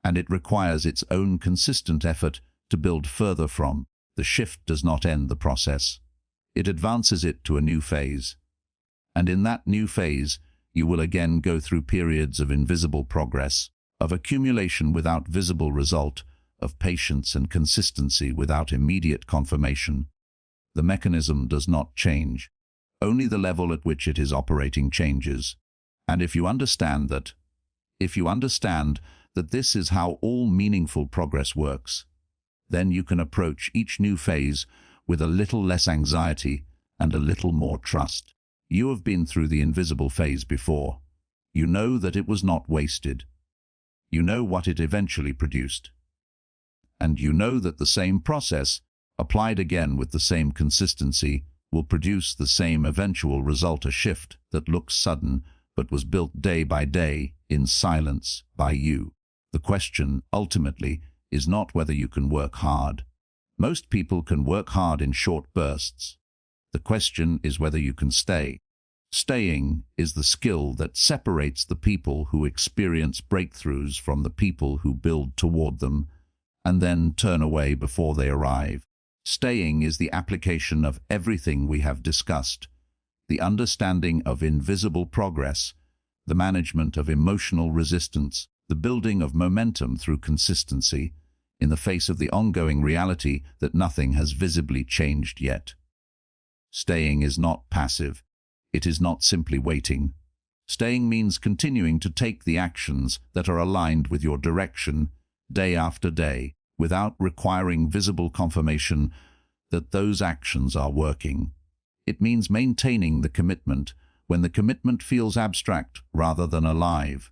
and it requires its own consistent effort to build further from. The shift does not end the process. It advances it to a new phase. And in that new phase, you will again go through periods of invisible progress, of accumulation without visible result, of patience and consistency without immediate confirmation. The mechanism does not change. Only the level at which it is operating changes. And if you understand that this is how all meaningful progress works, then you can approach each new phase with a little less anxiety and a little more trust. You have been through the invisible phase before. You know that it was not wasted. You know what it eventually produced. And you know that the same process, applied again with the same consistency, will produce the same eventual result, a shift that looks sudden but was built day by day in silence by you. The question, ultimately, is not whether you can work hard. Most people can work hard in short bursts. The question is whether you can stay. Staying is the skill that separates the people who experience breakthroughs from the people who build toward them and then turn away before they arrive. Staying is the application of everything we have discussed, the understanding of invisible progress, the management of emotional resistance, the building of momentum through consistency, in the face of the ongoing reality that nothing has visibly changed yet. Staying is not passive. It is not simply waiting. Staying means continuing to take the actions that are aligned with your direction day after day, without requiring visible confirmation that those actions are working. It means maintaining the commitment when the commitment feels abstract rather than alive.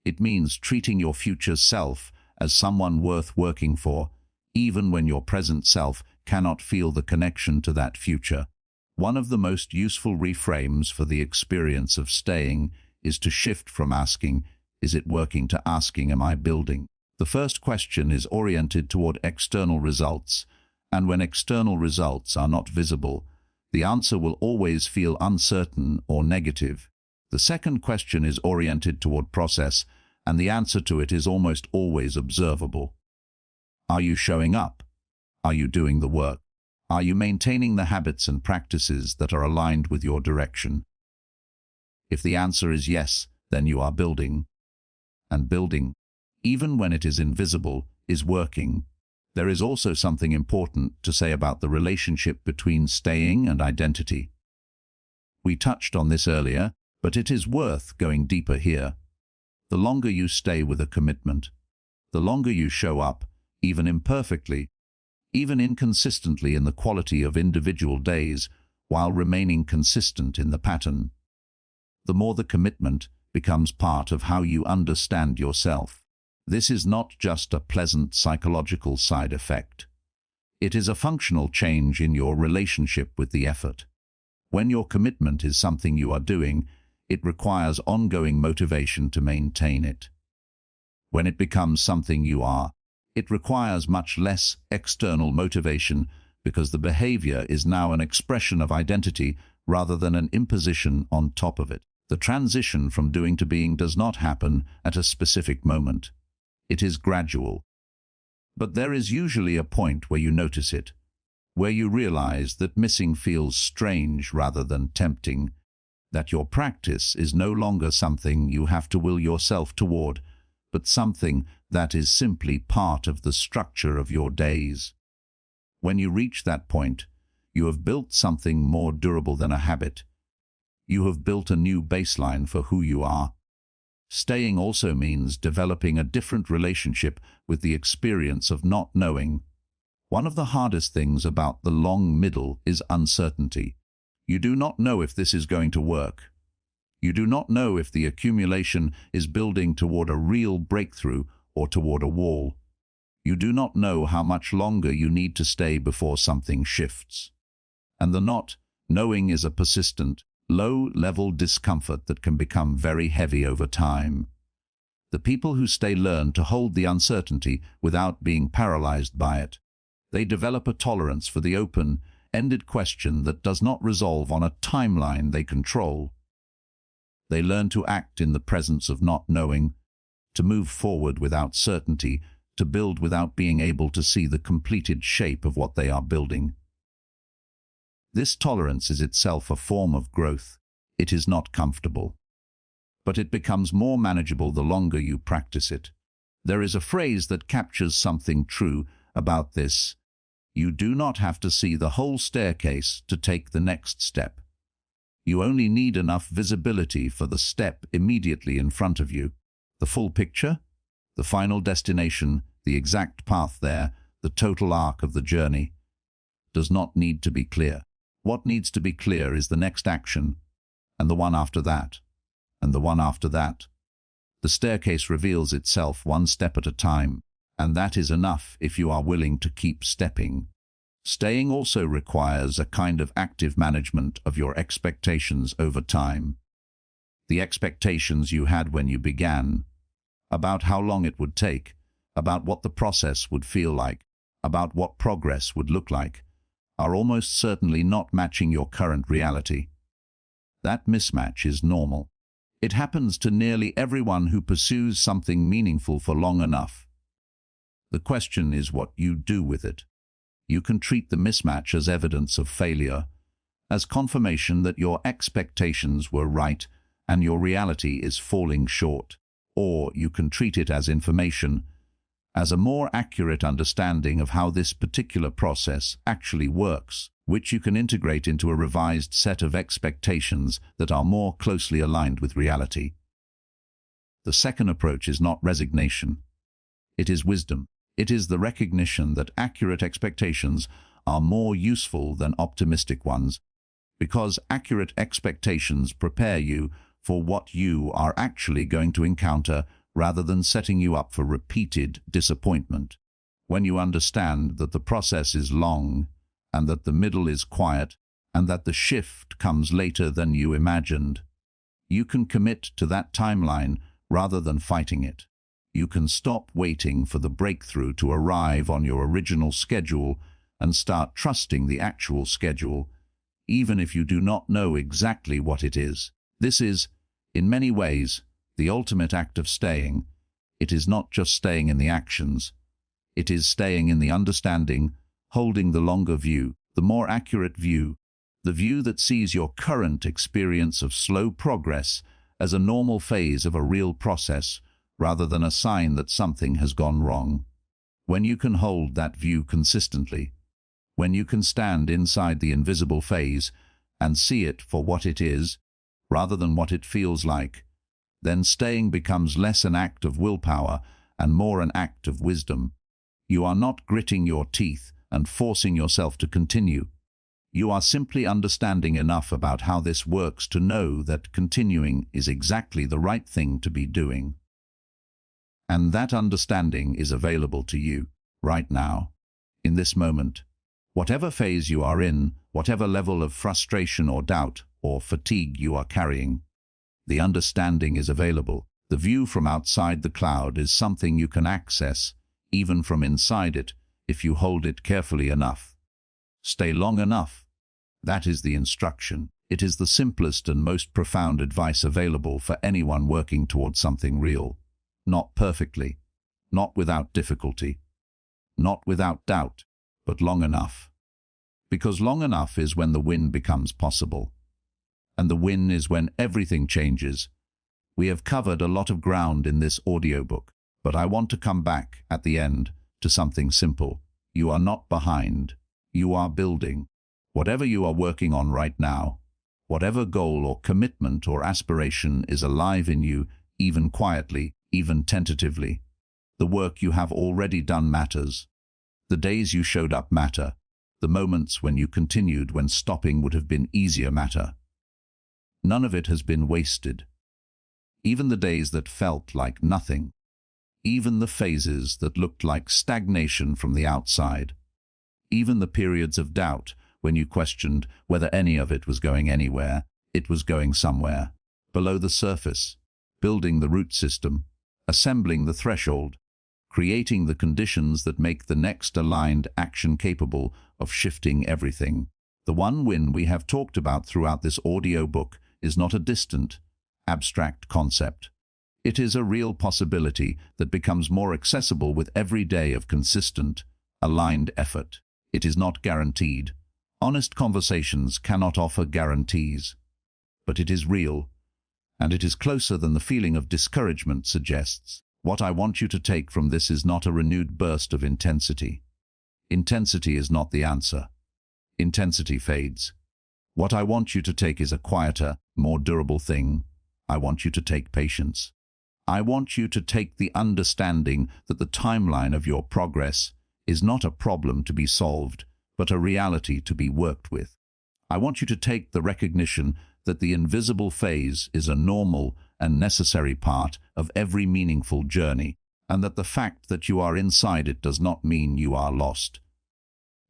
It means treating your future self as someone worth working for, even when your present self cannot feel the connection to that future. One of the most useful reframes for the experience of staying is to shift from asking, "Is it working?" to asking, "Am I building?" The first question is oriented toward external results, and when external results are not visible, the answer will always feel uncertain or negative. The second question is oriented toward process, and the answer to it is almost always observable. Are you showing up? Are you doing the work? Are you maintaining the habits and practices that are aligned with your direction? If the answer is yes, then you are building. And building, even when it is invisible, is working. There is also something important to say about the relationship between staying and identity. We touched on this earlier, but it is worth going deeper here. The longer you stay with a commitment, the longer you show up, even imperfectly, even inconsistently in the quality of individual days, while remaining consistent in the pattern, the more the commitment becomes part of how you understand yourself. This is not just a pleasant psychological side effect. It is a functional change in your relationship with the effort. When your commitment is something you are doing, it requires ongoing motivation to maintain it. When it becomes something you are, it requires much less external motivation because the behavior is now an expression of identity rather than an imposition on top of it. The transition from doing to being does not happen at a specific moment. It is gradual. But there is usually a point where you notice it, where you realize that missing feels strange rather than tempting, that your practice is no longer something you have to will yourself toward, but something that is simply part of the structure of your days. When you reach that point, you have built something more durable than a habit. You have built a new baseline for who you are. Staying also means developing a different relationship with the experience of not knowing. One of the hardest things about the long middle is uncertainty. You do not know if this is going to work. You do not know if the accumulation is building toward a real breakthrough or toward a wall. You do not know how much longer you need to stay before something shifts. And the not knowing is a persistent, low-level discomfort that can become very heavy over time. The people who stay learn to hold the uncertainty without being paralyzed by it. They develop a tolerance for the open-ended question that does not resolve on a timeline they control. They learn to act in the presence of not knowing, to move forward without certainty, to build without being able to see the completed shape of what they are building. This tolerance is itself a form of growth. It is not comfortable, but it becomes more manageable the longer you practice it. There is a phrase that captures something true about this. You do not have to see the whole staircase to take the next step. You only need enough visibility for the step immediately in front of you. The full picture, the final destination, the exact path there, the total arc of the journey, does not need to be clear. What needs to be clear is the next action, and the one after that, and the one after that. The staircase reveals itself one step at a time, and that is enough if you are willing to keep stepping. Staying also requires a kind of active management of your expectations over time. The expectations you had when you began, about how long it would take, about what the process would feel like, about what progress would look like, are almost certainly not matching your current reality. That mismatch is normal. It happens to nearly everyone who pursues something meaningful for long enough. The question is what you do with it. You can treat the mismatch as evidence of failure, as confirmation that your expectations were right and your reality is falling short. Or you can treat it as information, as a more accurate understanding of how this particular process actually works, which you can integrate into a revised set of expectations that are more closely aligned with reality. The second approach is not resignation. It is wisdom. It is the recognition that accurate expectations are more useful than optimistic ones, because accurate expectations prepare you for what you are actually going to encounter rather than setting you up for repeated disappointment. When you understand that the process is long, and that the middle is quiet, and that the shift comes later than you imagined, you can commit to that timeline rather than fighting it. You can stop waiting for the breakthrough to arrive on your original schedule and start trusting the actual schedule, even if you do not know exactly what it is. This is, in many ways, the ultimate act of staying. It is not just staying in the actions. It is staying in the understanding, holding the longer view, the more accurate view, the view that sees your current experience of slow progress as a normal phase of a real process, rather than a sign that something has gone wrong. When you can hold that view consistently, when you can stand inside the invisible phase and see it for what it is, rather than what it feels like, then staying becomes less an act of willpower and more an act of wisdom. You are not gritting your teeth and forcing yourself to continue. You are simply understanding enough about how this works to know that continuing is exactly the right thing to be doing. And that understanding is available to you right now, in this moment. Whatever phase you are in, whatever level of frustration or doubt or fatigue you are carrying, the understanding is available. The view from outside the cloud is something you can access, even from inside it, if you hold it carefully enough. Stay long enough. That is the instruction. It is the simplest and most profound advice available for anyone working towards something real. Not perfectly, not without difficulty, not without doubt, but long enough. Because long enough is when the win becomes possible. And the win is when everything changes. We have covered a lot of ground in this audiobook, but I want to come back at the end to something simple. You are not behind. You are building. Whatever you are working on right now, whatever goal or commitment or aspiration is alive in you, even quietly, even tentatively. The work you have already done matters. The days you showed up matter. The moments when you continued when stopping would have been easier matter. None of it has been wasted. Even the days that felt like nothing. Even the phases that looked like stagnation from the outside. Even the periods of doubt when you questioned whether any of it was going anywhere. It was going somewhere. Below the surface. Building the root system. Assembling the threshold. Creating the conditions that make the next aligned action capable of shifting everything. The one win we have talked about throughout this audiobook is not a distant, abstract concept. It is a real possibility that becomes more accessible with every day of consistent, aligned effort. It is not guaranteed. Honest conversations cannot offer guarantees. But it is real, and it is closer than the feeling of discouragement suggests. What I want you to take from this is not a renewed burst of intensity. Intensity is not the answer. Intensity fades. What I want you to take is a quieter, more durable thing. I want you to take patience. I want you to take the understanding that the timeline of your progress is not a problem to be solved, but a reality to be worked with. I want you to take the recognition that the invisible phase is a normal and necessary part of every meaningful journey, and that the fact that you are inside it does not mean you are lost.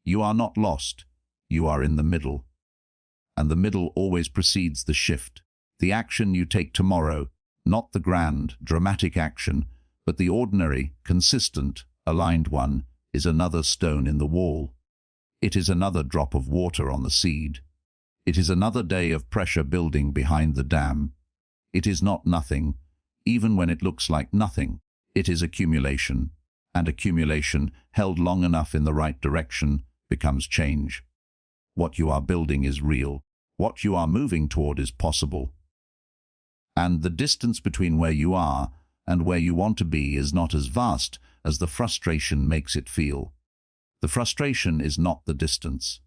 You are not lost. You are in the middle. And the middle always precedes the shift. The action you take tomorrow, not the grand, dramatic action, but the ordinary, consistent, aligned one, is another stone in the wall. It is another drop of water on the seed. It is another day of pressure building behind the dam. It is not nothing, even when it looks like nothing. It is accumulation, and accumulation, held long enough in the right direction, becomes change. What you are building is real. What you are moving toward is possible. And the distance between where you are and where you want to be is not as vast as the frustration makes it feel. The frustration is not the distance.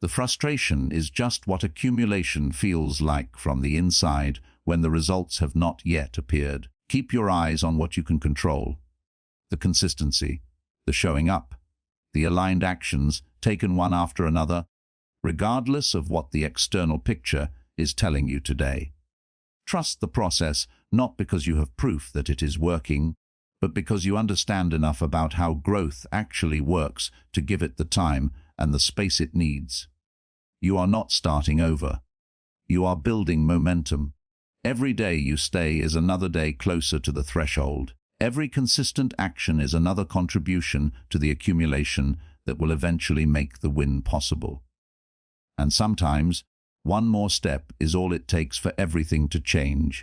The frustration is just what accumulation feels like from the inside when the results have not yet appeared. Keep your eyes on what you can control. The consistency, the showing up, the aligned actions taken one after another, regardless of what the external picture is telling you today. Trust the process, not because you have proof that it is working, but because you understand enough about how growth actually works to give it the time and the space it needs. You are not starting over. You are building momentum. Every day you stay is another day closer to the threshold. Every consistent action is another contribution to the accumulation that will eventually make the win possible. And sometimes, one more step is all it takes for everything to change.